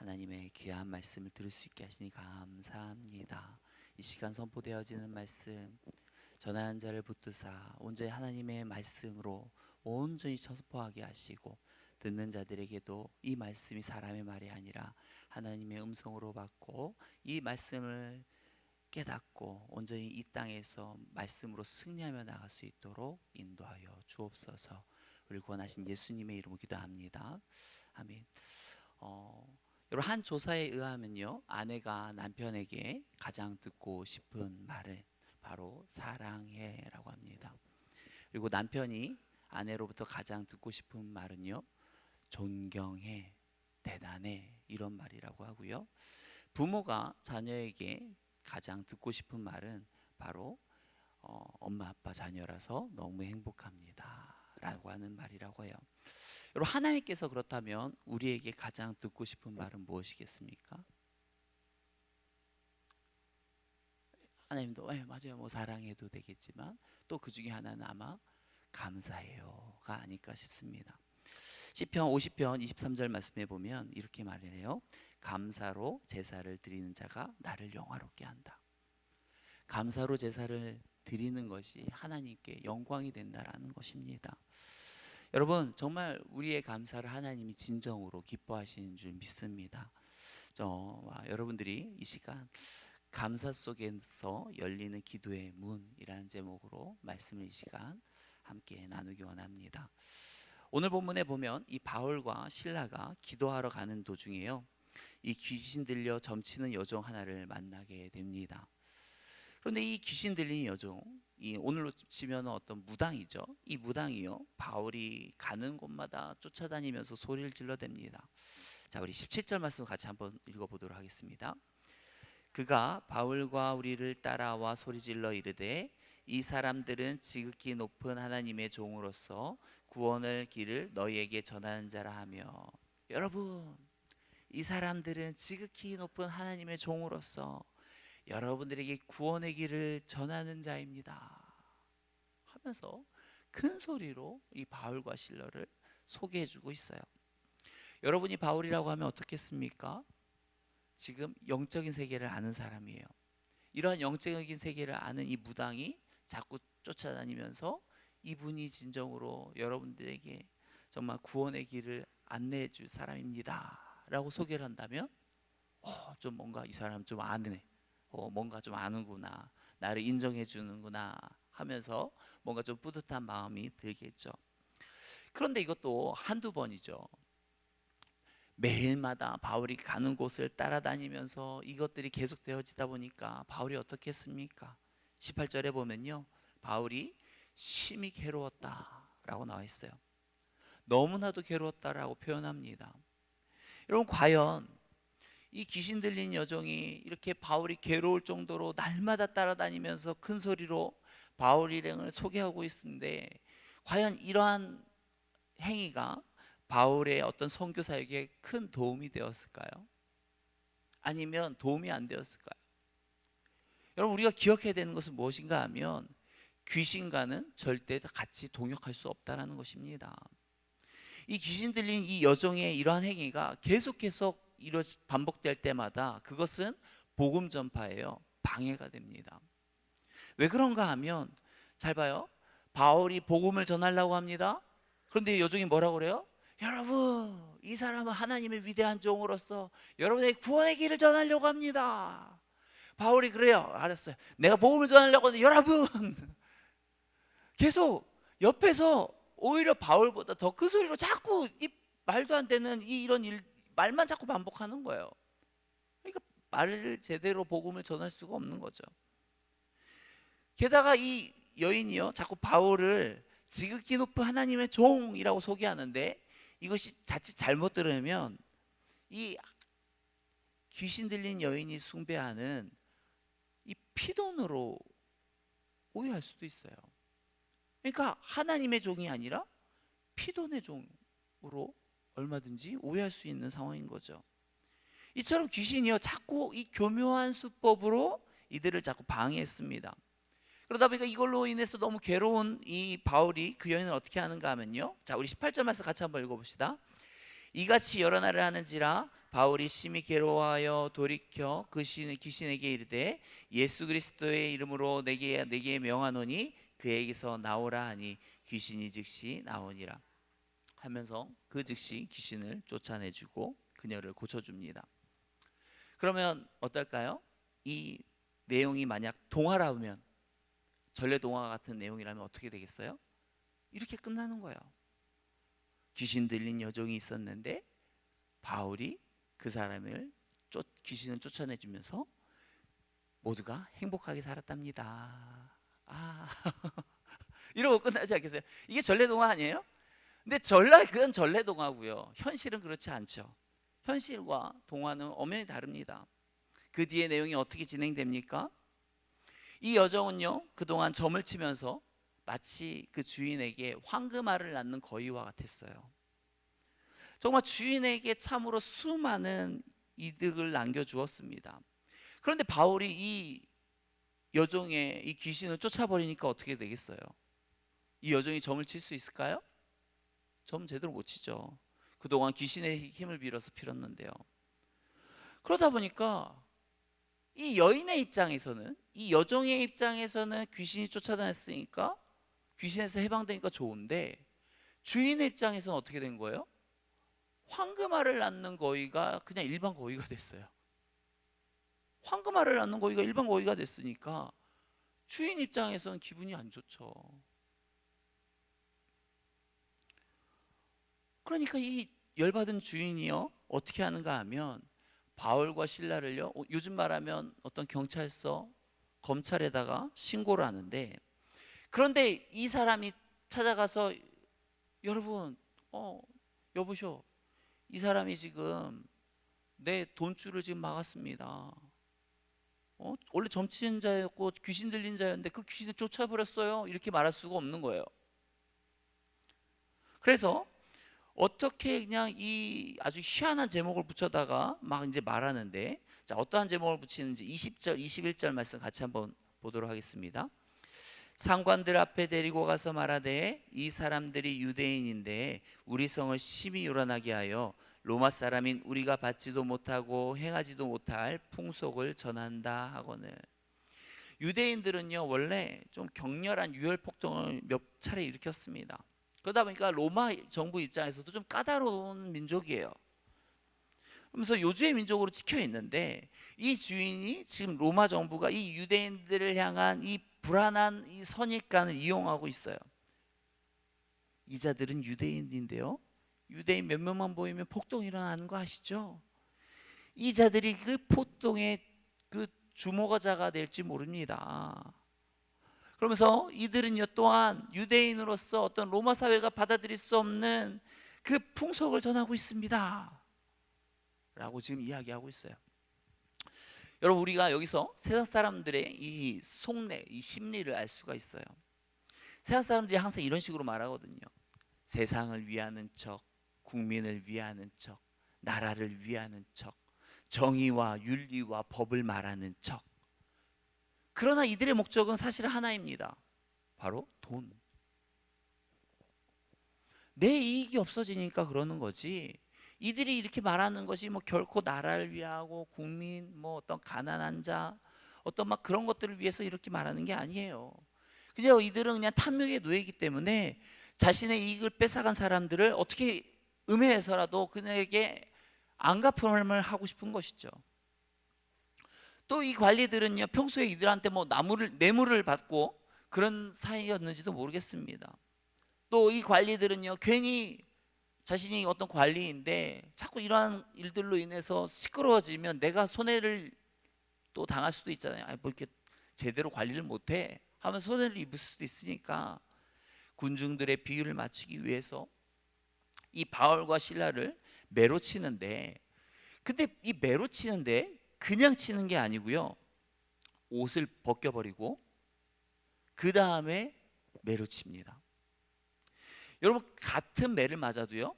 하나님의 귀한 말씀을 들을 수 있게 하시니 감사합니다. 이 시간 선포되어지는 말씀, 전하는 자를 붙드사 온전히 하나님의 말씀으로 온전히 선포하게 하시고, 듣는 자들에게도 이 말씀이 사람의 말이 아니라 하나님의 음성으로 받고 이 말씀을 깨닫고 온전히 이 땅에서 말씀으로 승리하며 나갈 수 있도록 인도하여 주옵소서. 우리 구원하신 예수님의 이름으로 기도합니다. 아멘. 여러분, 한 조사에 의하면요, 아내가 남편에게 가장 듣고 싶은 말은 바로 사랑해라고 합니다. 그리고 남편이 아내로부터 가장 듣고 싶은 말은요, 존경해, 대단해, 이런 말이라고 하고요. 부모가 자녀에게 가장 듣고 싶은 말은 바로 엄마 아빠 자녀라서 너무 행복합니다 라고 하는 말이라고 해요. 여러분, 하나님께서 그렇다면 우리에게 가장 듣고 싶은 말은 무엇이겠습니까? 하나님도 맞아요, 뭐 사랑해도 되겠지만 또 그 중에 하나는 아마 감사해요가 아닐까 싶습니다. 시편 50편 23절 말씀에 보면 이렇게 말해요. 감사로 제사를 드리는 자가 나를 영화롭게 한다. 감사로 제사를 드리는 것이 하나님께 영광이 된다라는 것입니다. 여러분, 정말 우리의 감사를 하나님이 진정으로 기뻐하시는 줄 믿습니다. 여러분들이 이 시간 감사 속에서 열리는 기도의 문이라는 제목으로 말씀을 이 시간 함께 나누기 원합니다. 오늘 본문에 보면 이 바울과 실라가 기도하러 가는 도중에요, 이 귀신 들려 점치는 여종 하나를 만나게 됩니다. 그런데 이 귀신 들린 여종, 이 오늘로 치면 어떤 무당이죠. 이 무당이요, 바울이 가는 곳마다 쫓아다니면서 소리를 질러댑니다. 자, 우리 17절 말씀 같이 한번 읽어보도록 하겠습니다. 그가 바울과 우리를 따라와 소리질러 이르되 이 사람들은 지극히 높은 하나님의 종으로서 구원의 길을 너희에게 전하는 자라 하며. 여러분, 이 사람들은 지극히 높은 하나님의 종으로서 여러분들에게 구원의 길을 전하는 자입니다 하면서 큰 소리로 이 바울과 실러를 소개해주고 있어요. 여러분이 바울이라고 하면 어떻겠습니까? 지금 영적인 세계를 아는 사람이에요. 이러한 영적인 세계를 아는 이 무당이 자꾸 쫓아다니면서 이분이 진정으로 여러분들에게 정말 구원의 길을 안내해 줄 사람입니다 라고 소개를 한다면 좀 뭔가 이 사람 좀 아네, 뭔가 좀 아는구나, 나를 인정해 주는구나 하면서 뭔가 좀 뿌듯한 마음이 들겠죠. 그런데 이것도 한두 번이죠. 매일마다 바울이 가는 곳을 따라다니면서 이것들이 계속되어지다 보니까 바울이 어떻게 했습니까? 18절에 보면요, 바울이 심히 괴로웠다라고 나와 있어요. 너무나도 괴로웠다라고 표현합니다. 여러분, 과연 이 귀신 들린 여종이 이렇게 바울이 괴로울 정도로 날마다 따라다니면서 큰 소리로 바울 일행을 소개하고 있는데, 과연 이러한 행위가 바울의 어떤 선교 사역에 큰 도움이 되었을까요? 아니면 도움이 안 되었을까요? 여러분, 우리가 기억해야 되는 것은 무엇인가 하면 귀신과는 절대 같이 동역할 수 없다는 것입니다. 이 귀신 들린 이 여종의 이러한 행위가 계속해서 반복될 때마다 그것은 복음 전파예요. 방해가 됩니다. 왜 그런가 하면, 잘 봐요. 바울이 복음을 전하려고 합니다. 그런데 여종이 뭐라고 그래요? 여러분, 이 사람은 하나님의 위대한 종으로서 여러분의 구원의 길을 전하려고 합니다. 바울이 그래요. 알았어요. 내가 복음을 전하려고 하는데 여러분 계속 옆에서 오히려 바울보다 더 큰 소리로 자꾸 이 말도 안 되는 이런 말만 자꾸 반복하는 거예요. 그러니까 말을 제대로 복음을 전할 수가 없는 거죠. 게다가 이 여인이요, 자꾸 바울을 지극히 높은 하나님의 종이라고 소개하는데, 이것이 자칫 잘못 들으면 이 귀신 들린 여인이 숭배하는 이 피돈으로 오해할 수도 있어요. 그러니까 하나님의 종이 아니라 피돈의 종으로 얼마든지 오해할 수 있는 상황인 거죠. 이처럼 귀신이요, 자꾸 이 교묘한 수법으로 이들을 자꾸 방해했습니다. 그러다 보니까 이걸로 인해서 너무 괴로운 이 바울이 그 여인을 어떻게 하는가 하면요, 자, 우리 18절 말씀 같이 한번 읽어봅시다. 이같이 여러 날을 하는지라 바울이 심히 괴로워하여 돌이켜 그 귀신에게 이르되 예수 그리스도의 이름으로 내게 명하노니 그에게서 나오라 하니 귀신이 즉시 나오니라 하면서 그 즉시 귀신을 쫓아내주고 그녀를 고쳐줍니다. 그러면 어떨까요? 이 내용이 만약 동화라면, 전래동화 같은 내용이라면 어떻게 되겠어요? 이렇게 끝나는 거예요. 귀신 들린 여종이 있었는데 바울이 그 사람을 귀신을 쫓아내주면서 모두가 행복하게 살았답니다. 이러고 끝나지 않겠어요? 이게 전래동화 아니에요? 근데 그건 전래동화고요. 현실은 그렇지 않죠. 현실과 동화는 엄연히 다릅니다. 그 뒤에 내용이 어떻게 진행됩니까? 이 여정은요, 그동안 점을 치면서 마치 그 주인에게 황금알을 낳는 거위와 같았어요. 정말 주인에게 참으로 수많은 이득을 남겨주었습니다. 그런데 바울이 이 여종의 이 귀신을 쫓아버리니까 어떻게 되겠어요? 이 여종이 점을 칠 수 있을까요? 점 제대로 못 치죠. 그동안 귀신의 힘을 빌어서 빌었는데요. 그러다 보니까 이 여인의 입장에서는, 이 여종의 입장에서는 귀신이 쫓아다녔으니까, 귀신에서 해방되니까 좋은데, 주인의 입장에서는 어떻게 된 거예요? 황금알을 낳는 거위가 그냥 일반 거위가 됐어요. 황금알을 낳는 거위가 일반 거위가 됐으니까 주인 입장에서는 기분이 안 좋죠. 그러니까 이 열받은 주인이요, 어떻게 하는가 하면 바울과 실라를요, 요즘 말하면 어떤 경찰서, 검찰에다가 신고를 하는데, 그런데 이 사람이 찾아가서 여러분, 여보쇼, 이 사람이 지금 내 돈줄을 지금 막았습니다. 원래 점치는 자였고 귀신 들린 자였는데 그 귀신을 쫓아버렸어요. 이렇게 말할 수가 없는 거예요. 그래서 어떻게 그냥 이 아주 희한한 제목을 붙여다가 막 이제 말하는데, 자, 어떠한 제목을 붙이는지 20절, 21절 말씀 같이 한번 보도록 하겠습니다. 상관들 앞에 데리고 가서 말하되 이 사람들이 유대인인데 우리 성을 심히 요란하게 하여 로마 사람인 우리가 받지도 못하고 행하지도 못할 풍속을 전한다 하거늘. 유대인들은요, 원래 좀 격렬한 유혈 폭동을 몇 차례 일으켰습니다. 그러다 보니까 로마 정부 입장에서도 좀 까다로운 민족이에요. 그러면서 요주의 민족으로 찍혀 있는데, 이 주인이 지금 로마 정부가 이 유대인들을 향한 이 불안한 이 선입관을 이용하고 있어요. 이 자들은 유대인인데요, 유대인 몇 명만 보이면 폭동이 일어나는 거 아시죠? 이 자들이 그 폭동의 그 주모자가 될지 모릅니다. 그러면서 이들은요, 또한 유대인으로서 어떤 로마 사회가 받아들일 수 없는 그 풍속을 전하고 있습니다 라고 지금 이야기하고 있어요. 여러분, 우리가 여기서 세상 사람들의 이 속내, 이 심리를 알 수가 있어요. 세상 사람들이 항상 이런 식으로 말하거든요. 세상을 위하는 척, 국민을 위하는 척, 나라를 위하는 척, 정의와 윤리와 법을 말하는 척. 그러나 이들의 목적은 사실 하나입니다. 바로 돈. 내 이익이 없어지니까 그러는 거지, 이들이 이렇게 말하는 것이 뭐 결코 나라를 위하고 국민, 뭐 어떤 가난한 자, 어떤 막 그런 것들을 위해서 이렇게 말하는 게 아니에요. 그냥 이들은 그냥 탐욕의 노예이기 때문에 자신의 이익을 뺏어간 사람들을 어떻게 음해해서라도 그들에게 안갚음을 하고 싶은 것이죠. 또 이 관리들은요, 평소에 이들한테 뭐 뇌물을 받고 그런 사이였는지도 모르겠습니다. 또 이 관리들은요, 괜히 자신이 어떤 관리인데 자꾸 이러한 일들로 인해서 시끄러워지면 내가 손해를 또 당할 수도 있잖아요. 뭐 이렇게 제대로 관리를 못해 하면 손해를 입을 수도 있으니까 군중들의 비율을 맞추기 위해서 이 바울과 실라를 매로 치는데, 근데 이 매로 치는데 그냥 치는 게 아니고요, 옷을 벗겨버리고 그 다음에 매로 칩니다. 여러분, 같은 매를 맞아도요,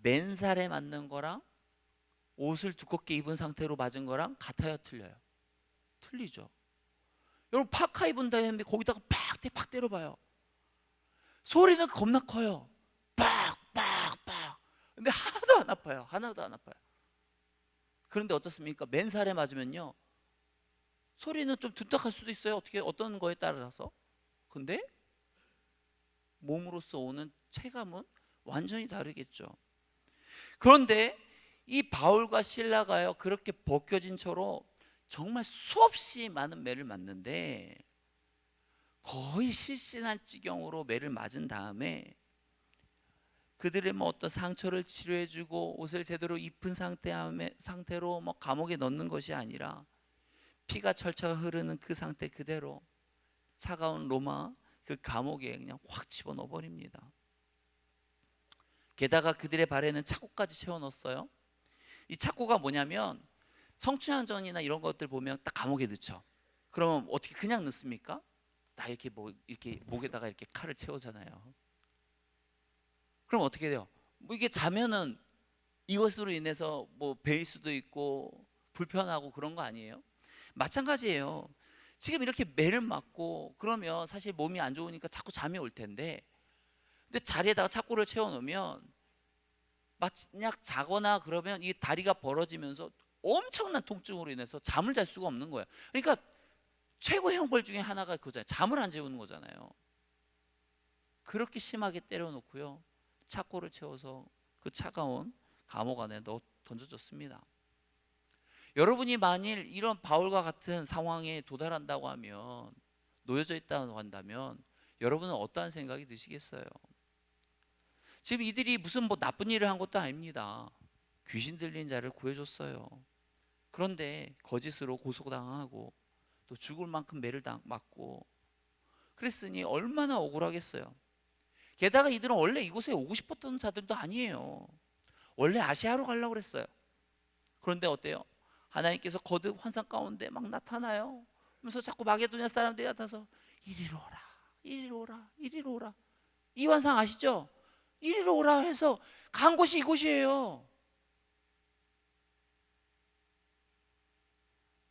맨살에 맞는 거랑 옷을 두껍게 입은 상태로 맞은 거랑 같아요, 틀려요? 틀리죠. 여러분, 파카 입은 다음에 거기다가 팍 때려봐요. 소리는 겁나 커요. 팍. 근데 하나도 안 아파요. 하나도 안 아파요. 그런데 어떻습니까? 맨살에 맞으면요, 소리는 좀 둔탁할 수도 있어요. 어떻게 어떤 거에 따라서. 근데 몸으로서 오는 체감은 완전히 다르겠죠. 그런데 이 바울과 실라가요, 그렇게 벗겨진 채로 정말 수없이 많은 매를 맞는데 거의 실신한 지경으로 매를 맞은 다음에 그들의 뭐 어떤 상처를 치료해주고 옷을 제대로 입은 상태로 뭐 감옥에 넣는 것이 아니라 피가 철철 흐르는 그 상태 그대로 차가운 로마 그 감옥에 그냥 확 집어넣어 버립니다. 게다가 그들의 발에는 차고까지 채워넣었어요. 이 차고가 뭐냐면 성추행전이나 이런 것들 보면 딱 감옥에 넣죠. 그러면 어떻게 그냥 넣습니까? 나 이렇게 뭐 이렇게 목에다가 이렇게 칼을 채우잖아요. 그럼 어떻게 돼요? 뭐 이게 자면은 이것으로 인해서 뭐 베일 수도 있고 불편하고 그런 거 아니에요? 마찬가지예요. 지금 이렇게 매를 맞고 그러면 사실 몸이 안 좋으니까 자꾸 잠이 올 텐데, 근데 자리에다가 착고를 채워 놓으면 만약 자거나 그러면 이 다리가 벌어지면서 엄청난 통증으로 인해서 잠을 잘 수가 없는 거예요. 그러니까 최고의 형벌 중에 하나가 그거잖아요. 잠을 안 재우는 거잖아요. 그렇게 심하게 때려 놓고요, 착고를 채워서 그 차가운 감옥 안에 던져졌습니다. 여러분이 만일 이런 바울과 같은 상황에 도달한다고 하면, 놓여져 있다고 한다면 여러분은 어떠한 생각이 드시겠어요? 지금 이들이 무슨 뭐 나쁜 일을 한 것도 아닙니다. 귀신 들린 자를 구해줬어요. 그런데 거짓으로 고소당하고 또 죽을 만큼 매를 맞고 그랬으니 얼마나 억울하겠어요. 게다가 이들은 원래 이곳에 오고 싶었던 자들도 아니에요. 원래 아시아로 가려고 그랬어요. 그런데 어때요? 하나님께서 거듭 환상 가운데 막 나타나요. 그러면서 자꾸 마게도냐 사람들이 나타나서 이리로 오라, 이리로 오라, 이리로 오라. 이 환상 아시죠? 이리로 오라 해서 간 곳이 이곳이에요.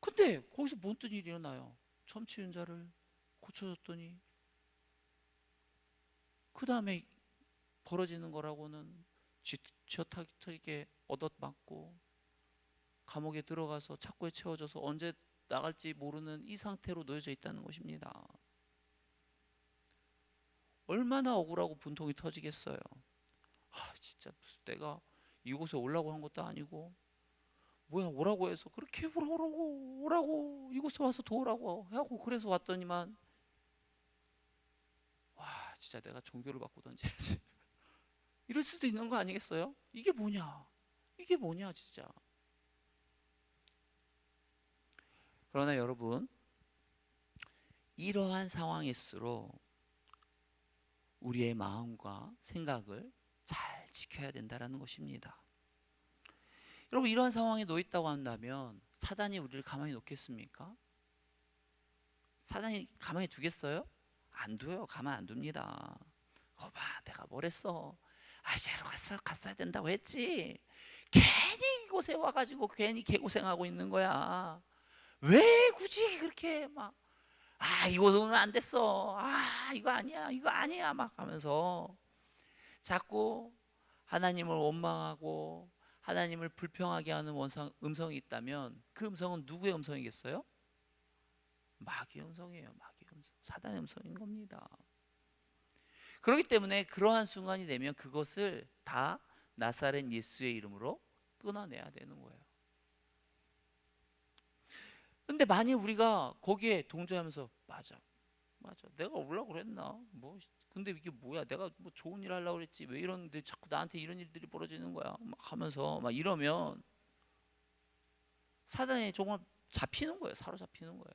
근데 거기서 뭔 일이 일어나요? 점치운 자를 고쳐줬더니 그 다음에 벌어지는 거라고는 쥐어타게 얻어맞고 감옥에 들어가서 착고에 채워져서 언제 나갈지 모르는 이 상태로 놓여져 있다는 것입니다. 얼마나 억울하고 분통이 터지겠어요. 진짜 무슨 내가 이곳에 오라고 한 것도 아니고 뭐야 오라고 해서 그렇게 오라고 이곳에 와서 도우라고 하고 그래서 왔더니만 와 진짜 내가 종교를 바꾸던지 이럴 수도 있는 거 아니겠어요? 이게 뭐냐 진짜. 그러나 여러분, 이러한 상황일수록 우리의 마음과 생각을 잘 지켜야 된다는 것입니다. 여러분, 이러한 상황에 놓였다고 한다면 사단이 우리를 가만히 놓겠습니까? 사단이 가만히 두겠어요? 안 둬요. 가만 안 둡니다. 거봐, 내가 뭘 했어? 아시아로 갔어야 된다고 했지. 괜히 이곳에 와가지고 괜히 개고생하고 있는 거야. 왜 굳이 그렇게 막 이곳은 안 됐어. 이거 아니야 막 하면서 자꾸 하나님을 원망하고 하나님을 불평하게 하는 음성이 있다면 그 음성은 누구의 음성이겠어요? 마귀의 음성이에요. 마귀의 음성, 사단의 음성인 겁니다. 그렇기 때문에 그러한 순간이 되면 그것을 다 나사렛 예수의 이름으로 끊어내야 되는 거예요. 근데 만일 우리가 거기에 동조하면서 맞아 내가 오려고 그랬나 뭐 근데 이게 뭐야 내가 뭐 좋은 일 하려고 그랬지 왜 이러는데 자꾸 나한테 이런 일들이 벌어지는 거야 막 하면서 막 이러면 사단이 정말 잡히는 거예요. 사로잡히는 거예요.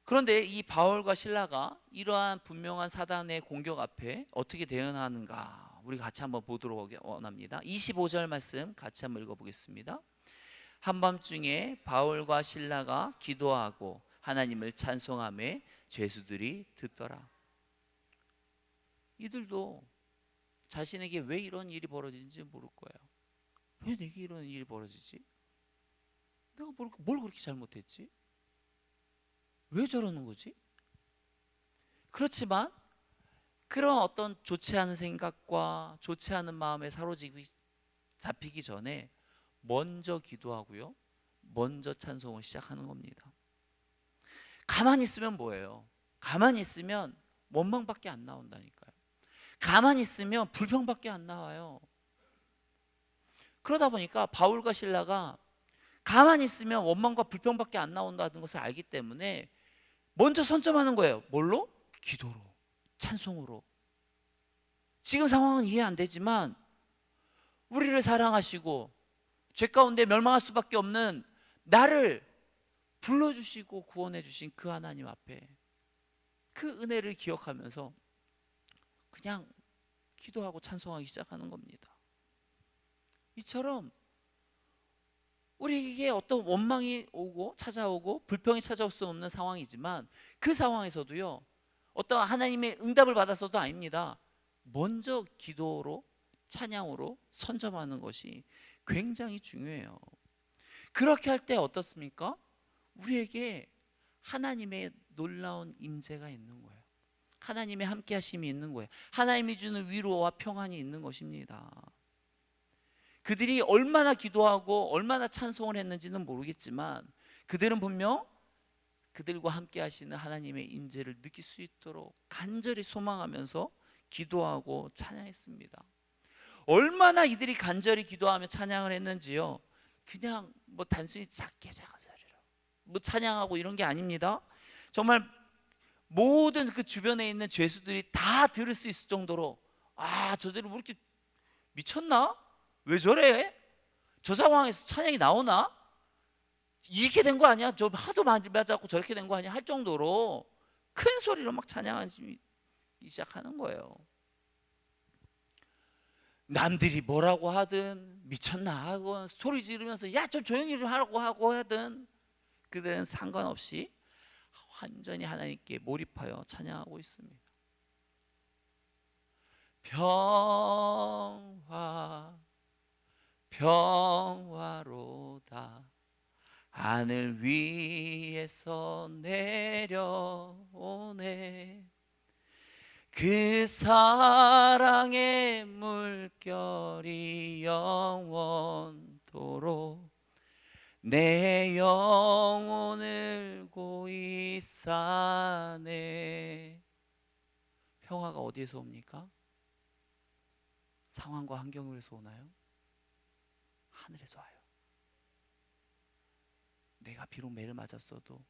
그런데 이 바울과 실라가 이러한 분명한 사단의 공격 앞에 어떻게 대응하는가 우리 같이 한번 보도록 원합니다. 25절 말씀 같이 한번 읽어보겠습니다. 한밤중에 바울과 실라가 기도하고 하나님을 찬송하며 죄수들이 듣더라. 이들도 자신에게 왜 이런 일이 벌어지는지 모를 거예요. 왜 내게 이런 일이 벌어지지? 내가 뭘 그렇게 잘못했지? 왜 저러는 거지? 그렇지만 그런 어떤 좋지 않은 생각과 좋지 않은 마음에 사로잡히기 잡히기 전에 먼저 기도하고요, 먼저 찬송을 시작하는 겁니다. 가만히 있으면 뭐예요? 가만히 있으면 원망밖에 안 나온다니까요. 가만히 있으면 불평밖에 안 나와요. 그러다 보니까 바울과 실라가 가만히 있으면 원망과 불평밖에 안 나온다는 것을 알기 때문에 먼저 선점하는 거예요. 뭘로? 기도로, 찬송으로. 지금 상황은 이해 안 되지만 우리를 사랑하시고 죄 가운데 멸망할 수밖에 없는 나를 불러주시고 구원해 주신 그 하나님 앞에 그 은혜를 기억하면서 그냥 기도하고 찬송하기 시작하는 겁니다. 이처럼 우리에게 어떤 원망이 오고 찾아오고 불평이 찾아올 수 없는 상황이지만 그 상황에서도요, 어떤 하나님의 응답을 받아서도 아닙니다. 먼저 기도로, 찬양으로 선점하는 것이 굉장히 중요해요. 그렇게 할 때 어떻습니까? 우리에게 하나님의 놀라운 임재가 있는 거예요. 하나님의 함께 하심이 있는 거예요. 하나님이 주는 위로와 평안이 있는 것입니다. 그들이 얼마나 기도하고 얼마나 찬송을 했는지는 모르겠지만 그들은 분명 그들과 함께 하시는 하나님의 임재를 느낄 수 있도록 간절히 소망하면서 기도하고 찬양했습니다. 얼마나 이들이 간절히 기도하며 찬양을 했는지요, 그냥 뭐 단순히 작게 작은 소리로 뭐 찬양하고 이런 게 아닙니다. 정말 모든 그 주변에 있는 죄수들이 다 들을 수 있을 정도로, 아, 저들이 왜 이렇게 미쳤나? 왜 저래? 저 상황에서 찬양이 나오나? 이렇게 된 거 아니야? 저 하도 많이 맞았고 저렇게 된 거 아니야? 할 정도로 큰 소리로 막 찬양하기 시작하는 거예요. 남들이 뭐라고 하든 미쳤나 하고 소리 지르면서 야 좀 조용히 좀 하라고 하고 하든 그들은 상관없이 완전히 하나님께 몰입하여 찬양하고 있습니다. 평화 평화로다 하늘 위에서 내려오네 그 사랑의 물결이 영원토록 내 영혼을 고이 사네. 평화가 어디에서 옵니까? 상황과 환경에서 오나요? 하늘에서 와요. 내가 비록 매를 맞았어도,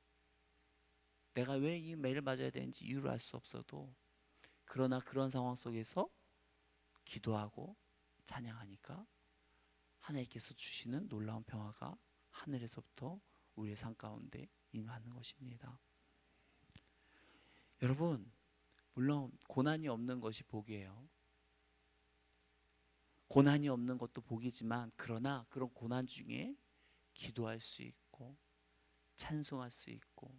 내가 왜 이 매를 맞아야 되는지 이유를 알 수 없어도, 그러나 그런 상황 속에서 기도하고 찬양하니까 하나님께서 주시는 놀라운 평화가 하늘에서부터 우리의 삶 가운데 임하는 것입니다. 여러분, 물론 고난이 없는 것이 복이에요. 고난이 없는 것도 복이지만, 그러나 그런 고난 중에 기도할 수 있고 찬송할 수 있고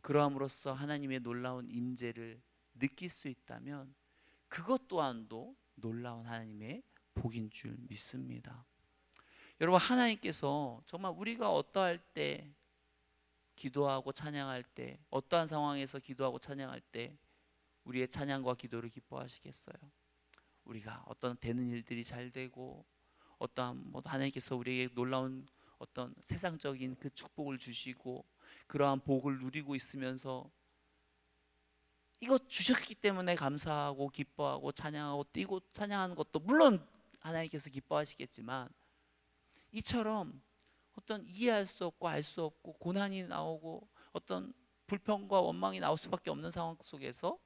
그러함으로써 하나님의 놀라운 임재를 느낄 수 있다면 그것 또한도 놀라운 하나님의 복인 줄 믿습니다. 여러분, 하나님께서 정말 우리가 어떠할 때 기도하고 찬양할 때, 어떠한 상황에서 기도하고 찬양할 때 우리의 찬양과 기도를 기뻐하시겠어요? 우리가 어떤 되는 일들이 잘 되고 어떠한 하나님께서 우리에게 놀라운 어떤 세상적인 그 축복을 주시고 그러한 복을 누리고 있으면서 이것 주셨기 때문에 감사하고 기뻐하고 찬양하고 뛰고 찬양하는 것도 물론 하나님께서 기뻐하시겠지만, 이처럼 어떤 이해할 수 없고 알 수 없고 고난이 나오고 어떤 불평과 원망이 나올 수밖에 없는 상황 속에서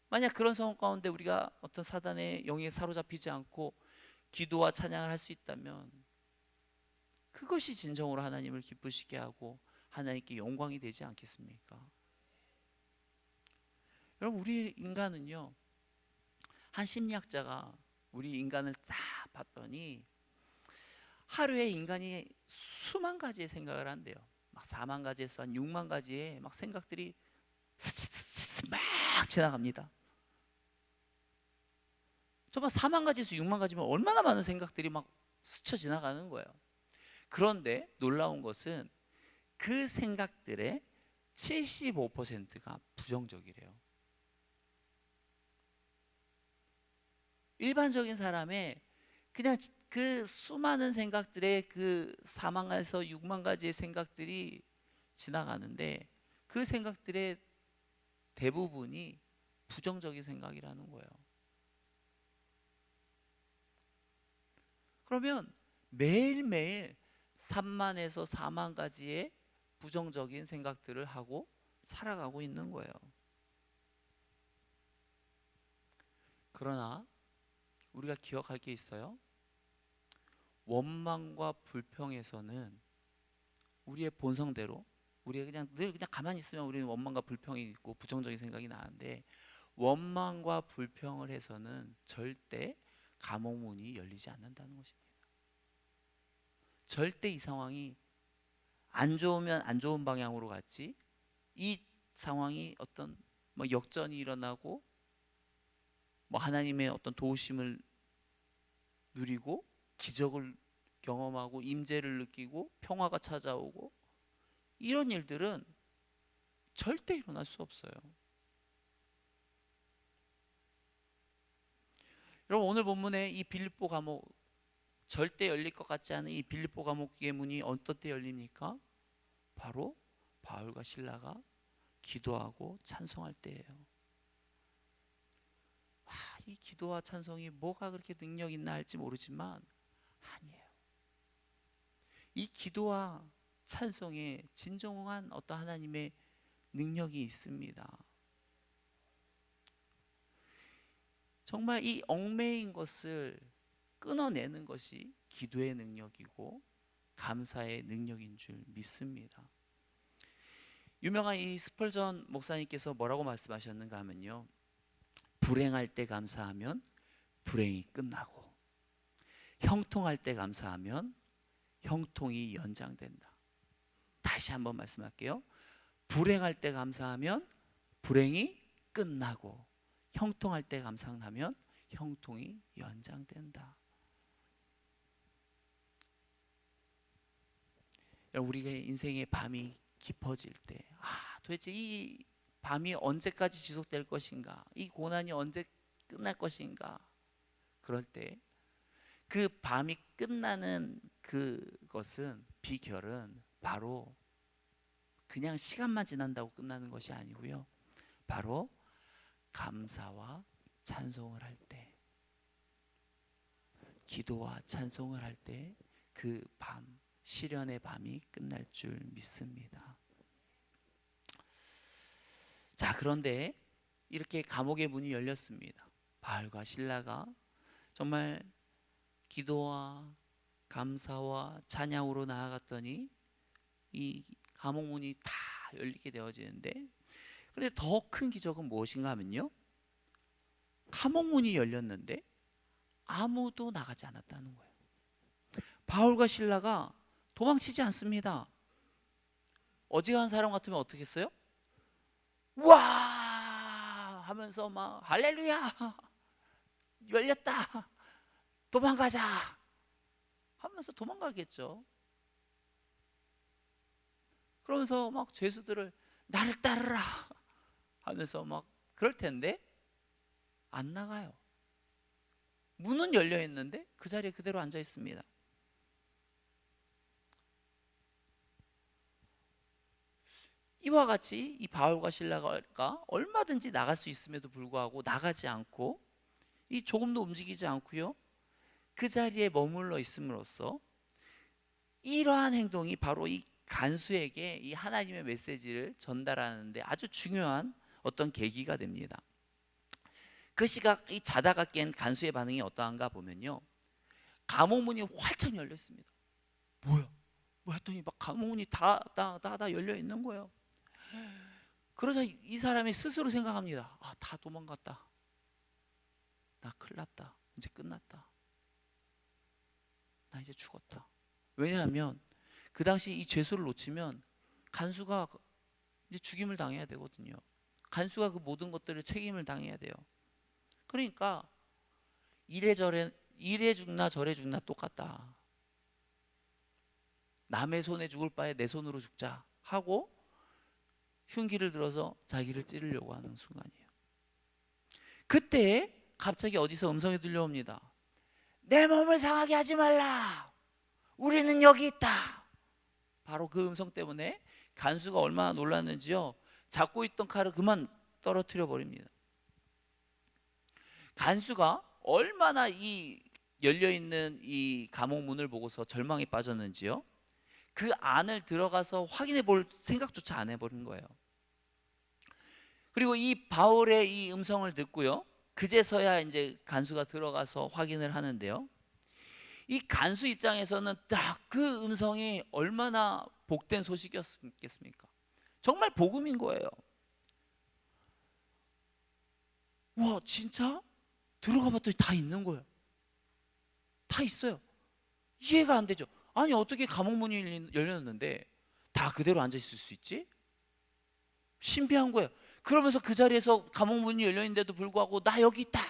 만약 그런 상황 가운데 우리가 어떤 사단의 영에 사로잡히지 않고 기도와 찬양을 할 수 있다면 그것이 진정으로 하나님을 기쁘시게 하고 하나님께 영광이 되지 않겠습니까? 여러분, 우리 인간은요, 한 심리학자가 우리 인간을 다 봤더니 하루에 인간이 수만 가지의 생각을 한대요. 막 4만 가지에서 한 6만 가지의 막 생각들이 스치스치 막 지나갑니다. 정말 4만 가지에서 6만 가지면 얼마나 많은 생각들이 막 스쳐 지나가는 거예요. 그런데 놀라운 것은 그 생각들의 75%가 부정적이래요. 일반적인 사람의 그냥 그 수많은 생각들의 그 4만에서 6만 가지의 생각들이 지나가는데 그 생각들의 대부분이 부정적인 생각이라는 거예요. 그러면 매일매일 3만에서 4만 가지의 부정적인 생각들을 하고 살아가고 있는 거예요. 그러나 우리가 기억할 게 있어요. 원망과 불평에서는 우리의 본성대로 우리가 그냥 늘 그냥 가만히 있으면 우리는 원망과 불평이 있고 부정적인 생각이 나는데 원망과 불평을 해서는 절대 감옥문이 열리지 않는다는 것입니다. 절대 이 상황이 안 좋으면 안 좋은 방향으로 갔지 이 상황이 어떤 뭐 역전이 일어나고 뭐 하나님의 어떤 도우심을 누리고 기적을 경험하고 임재를 느끼고 평화가 찾아오고 이런 일들은 절대 일어날 수 없어요. 여러분 오늘 본문에 이 빌립보 감옥 절대 열릴 것 같지 않은 이 빌립보 감옥의 문이 어떤 때 열립니까? 바로 바울과 실라가 기도하고 찬송할 때예요. 이 기도와 찬송이 뭐가 그렇게 능력 있나 할지 모르지만 아니에요. 이 기도와 찬송에 진정한 어떤 하나님의 능력이 있습니다. 정말 이 얽매인 것을 끊어내는 것이 기도의 능력이고 감사의 능력인 줄 믿습니다. 유명한 이 스펄전 목사님께서 뭐라고 말씀하셨는가 하면요, 불행할 때 감사하면 불행이 끝나고 형통할 때 감사하면 형통이 연장된다. 다시 한번 말씀할게요. 불행할 때 감사하면 불행이 끝나고 형통할 때 감사하면 형통이 연장된다. 우리가 인생의 밤이 깊어질 때 도대체 이 밤이 언제까지 지속될 것인가, 이 고난이 언제 끝날 것인가, 그럴 때 그 밤이 끝나는 그것은 비결은 바로 그냥 시간만 지난다고 끝나는 것이 아니고요, 바로 감사와 찬송을 할 때, 기도와 찬송을 할 때 그 밤, 시련의 밤이 끝날 줄 믿습니다. 자, 그런데 이렇게 감옥의 문이 열렸습니다. 바울과 실라가 정말 기도와 감사와 찬양으로 나아갔더니 이 감옥 문이 다 열리게 되어지는데, 그런데 더 큰 기적은 무엇인가 하면요, 감옥 문이 열렸는데 아무도 나가지 않았다는 거예요. 바울과 실라가 도망치지 않습니다. 어지간한 사람 같으면 어떻게 했어요? 와 하면서 막 할렐루야 열렸다 도망가자 하면서 도망가겠죠. 그러면서 막 죄수들을 나를 따르라 하면서 막 그럴 텐데 안 나가요. 문은 열려 있는데 그 자리에 그대로 앉아 있습니다. 이와 같이 이 바울과 실라가 얼마든지 나갈 수 있음에도 불구하고 나가지 않고 이 조금도 움직이지 않고요, 그 자리에 머물러 있음으로써 이러한 행동이 바로 이 간수에게 이 하나님의 메시지를 전달하는데 아주 중요한 어떤 계기가 됩니다. 그 시각 이 자다가 깬 간수의 반응이 어떠한가 보면요, 감옥 문이 활짝 열려 있습니다. 뭐야? 뭐 했더니 막 감옥 문이 다 열려 있는 거예요. 그러자 이 사람이 스스로 생각합니다. 다 도망갔다. 나 큰일 났다. 이제 끝났다. 나 이제 죽었다. 왜냐하면 그 당시 이 죄수를 놓치면 간수가 이제 죽임을 당해야 되거든요. 간수가 그 모든 것들을 책임을 당해야 돼요. 그러니까 이래 죽나 저래 죽나 똑같다. 남의 손에 죽을 바에 내 손으로 죽자 하고 흉기를 들어서 자기를 찌르려고 하는 순간이에요. 그때 갑자기 어디서 음성이 들려옵니다. 내 몸을 상하게 하지 말라. 우리는 여기 있다. 바로 그 음성 때문에 간수가 얼마나 놀랐는지요. 잡고 있던 칼을 그만 떨어뜨려 버립니다. 간수가 얼마나 이 열려있는 이 감옥 문을 보고서 절망에 빠졌는지요. 그 안을 들어가서 확인해 볼 생각조차 안 해버린 거예요. 그리고 이 바울의 이 음성을 듣고요, 그제서야 이제 간수가 들어가서 확인을 하는데요, 이 간수 입장에서는 딱 그 음성이 얼마나 복된 소식이었겠습니까? 정말 복음인 거예요. 와, 진짜? 들어가 봤더니 다 있는 거예요. 다 있어요. 이해가 안 되죠. 아니, 어떻게 감옥 문이 열렸는데 다 그대로 앉아 있을 수 있지? 신비한 거예요. 그러면서 그 자리에서 감옥 문이 열려 있는데도 불구하고 나 여기 있다,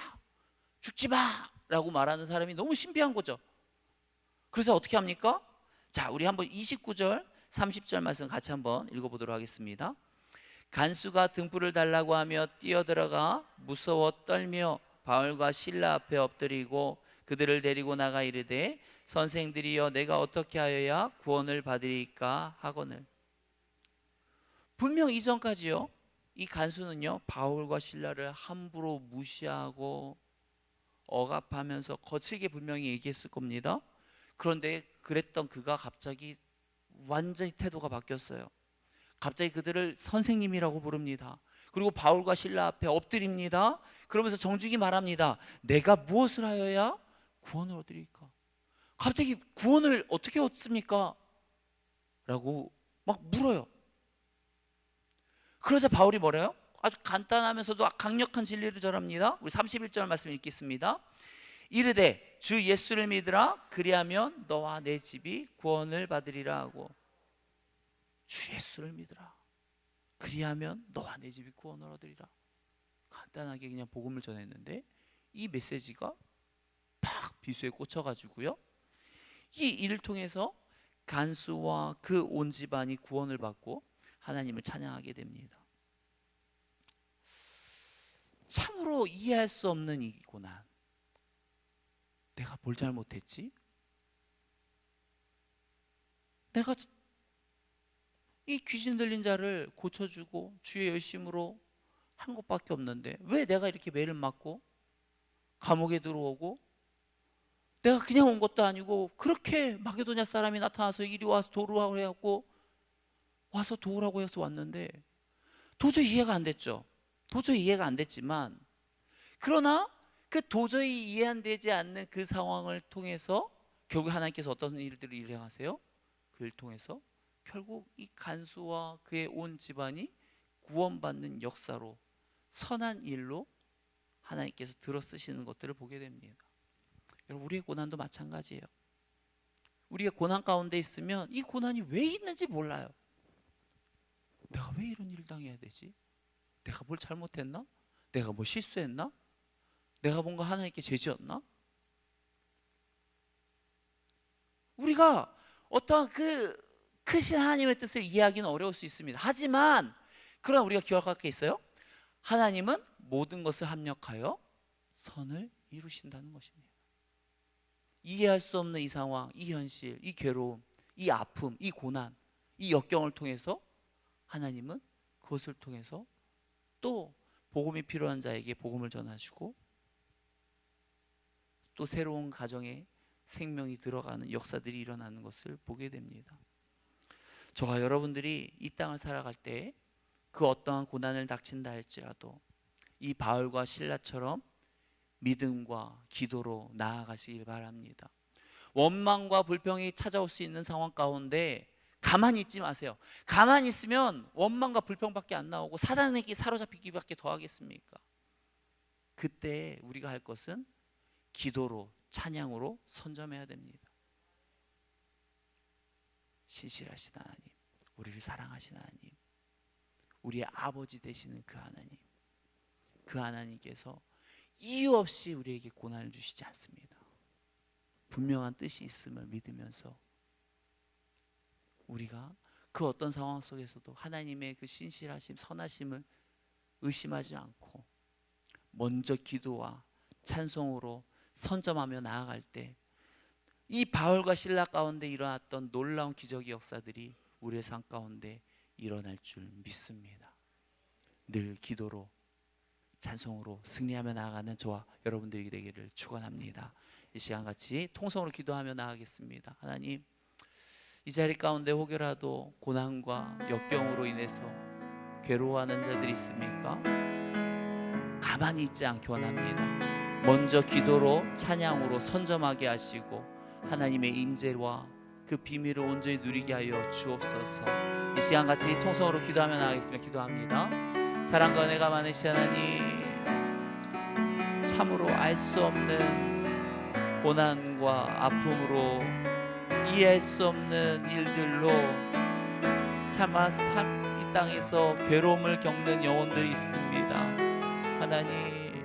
죽지 마 라고 말하는 사람이 너무 신비한 거죠. 그래서 어떻게 합니까? 자, 우리 한번 29절 30절 말씀 같이 한번 읽어보도록 하겠습니다. 간수가 등불을 달라고 하며 뛰어들어가 무서워 떨며 바울과 실라 앞에 엎드리고 그들을 데리고 나가 이르되 선생들이여 내가 어떻게 하여야 구원을 받으리까 하거늘. 분명 이전까지요, 이 간수는요 바울과 실라를 함부로 무시하고 억압하면서 거칠게 분명히 얘기했을 겁니다. 그런데 그랬던 그가 갑자기 완전히 태도가 바뀌었어요. 갑자기 그들을 선생님이라고 부릅니다. 그리고 바울과 실라 앞에 엎드립니다. 그러면서 정중히 말합니다. 내가 무엇을 하여야 구원을 얻으리까? 갑자기 구원을 어떻게 얻습니까? 라고 막 물어요. 그러자 바울이 뭐래요? 아주 간단하면서도 강력한 진리를 전합니다. 우리 31절 말씀 읽겠습니다. 이르되 주 예수를 믿으라. 그리하면 너와 내 집이 구원을 받으리라 하고. 주 예수를 믿으라. 그리하면 너와 내 집이 구원을 얻으리라. 간단하게 그냥 복음을 전했는데 이 메시지가 팍 비수에 꽂혀가지고요, 이 일을 통해서 간수와 그 온 집안이 구원을 받고 하나님을 찬양하게 됩니다. 참으로 이해할 수 없는 이 고난, 내가 뭘 잘못했지? 내가 이 귀신 들린 자를 고쳐주고 주의 열심으로 한 것밖에 없는데 왜 내가 이렇게 매를 맞고 감옥에 들어오고, 내가 그냥 온 것도 아니고 그렇게 마게도냐 사람이 나타나서 이리 와서 도우라고 해갖고 와서 도우라고 해서 왔는데 도저히 이해가 안 됐죠. 도저히 이해가 안 됐지만, 그러나 그 도저히 이해 안 되지 않는 그 상황을 통해서 결국 하나님께서 어떤 일들을 일행하세요? 그 일 통해서 결국 이 간수와 그의 온 집안이 구원받는 역사로, 선한 일로 하나님께서 들어 쓰시는 것들을 보게 됩니다. 여러분, 우리의 고난도 마찬가지예요. 우리의 고난 가운데 있으면 이 고난이 왜 있는지 몰라요. 내가 왜 이런 일을 당해야 되지? 내가 뭘 잘못했나? 내가 뭐 실수했나? 내가 뭔가 하나님께 죄지었나? 우리가 어떠한 그 크신 하나님의 뜻을 이해하기는 어려울 수 있습니다. 하지만 그러나 우리가 기억할 게 있어요. 하나님은 모든 것을 합력하여 선을 이루신다는 것입니다. 이해할 수 없는 이 상황, 이 현실, 이 괴로움, 이 아픔, 이 고난, 이 역경을 통해서 하나님은 그것을 통해서 또 복음이 필요한 자에게 복음을 전하시고 또 새로운 가정에 생명이 들어가는 역사들이 일어나는 것을 보게 됩니다. 저와 여러분들이 이 땅을 살아갈 때 그 어떠한 고난을 닥친다 할지라도 이 바울과 실라처럼 믿음과 기도로 나아가시길 바랍니다. 원망과 불평이 찾아올 수 있는 상황 가운데 가만히 있지 마세요. 가만히 있으면 원망과 불평밖에 안 나오고 사단에게 사로잡히기밖에 더 하겠습니까? 그때 우리가 할 것은 기도로, 찬양으로 선점해야 됩니다. 신실하신 하나님, 우리를 사랑하신 하나님, 우리의 아버지 되시는 그 하나님, 그 하나님께서 이유 없이 우리에게 고난을 주시지 않습니다. 분명한 뜻이 있음을 믿으면서 우리가 그 어떤 상황 속에서도 하나님의 그 신실하심, 선하심을 의심하지 않고 먼저 기도와 찬송으로 선점하며 나아갈 때 이 바울과 신라 가운데 일어났던 놀라운 기적의 역사들이 우리의 삶 가운데 일어날 줄 믿습니다. 늘 기도로 찬송으로 승리하며 나아가는 저와 여러분들이 되기를 축원합니다. 이 시간 같이 통성으로 기도하며 나아가겠습니다. 하나님, 이 자리 가운데 혹여라도 고난과 역경으로 인해서 괴로워하는 자들이 있습니까? 가만히 있지 않게 원합니다. 먼저 기도로 찬양으로 선점하게 하시고 하나님의 임재와 그 비밀을 온전히 누리게 하여 주옵소서. 이 시간 같이 통성으로 기도하며 나아가겠습니다. 기도합니다. 사랑과 은혜가 많으신 하나님, 참으로 알 수 없는 고난과 아픔으로 이해할 수 없는 일들로 차마 이 땅에서 괴로움을 겪는 영혼들이 있습니다. 하나님,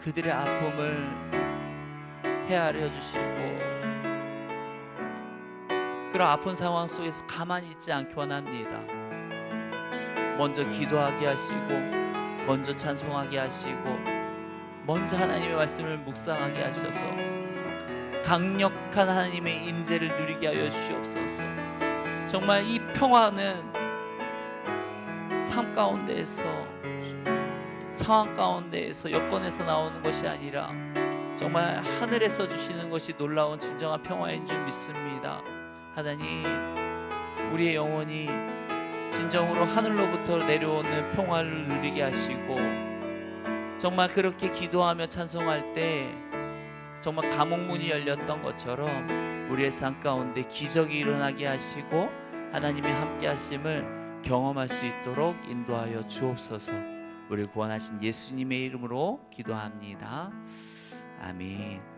그들의 아픔을 헤아려 주시고 그런 아픈 상황 속에서 가만히 있지 않기 원합니다. 먼저 기도하게 하시고 먼저 찬송하게 하시고 먼저 하나님의 말씀을 묵상하게 하셔서 강력한 하나님의 임재를 누리게 하여 주시옵소서. 정말 이 평화는 삶 가운데에서, 상황 가운데에서, 여건에서 나오는 것이 아니라 정말 하늘에서 주시는 것이 놀라운 진정한 평화인 줄 믿습니다. 하나님, 우리의 영혼이 진정으로 하늘로부터 내려오는 평화를 누리게 하시고 정말 그렇게 기도하며 찬송할 때 정말 감옥문이 열렸던 것처럼 우리의 삶 가운데 기적이 일어나게 하시고 하나님의 함께 하심을 경험할 수 있도록 인도하여 주옵소서. 우리를 구원하신 예수님의 이름으로 기도합니다. 아멘.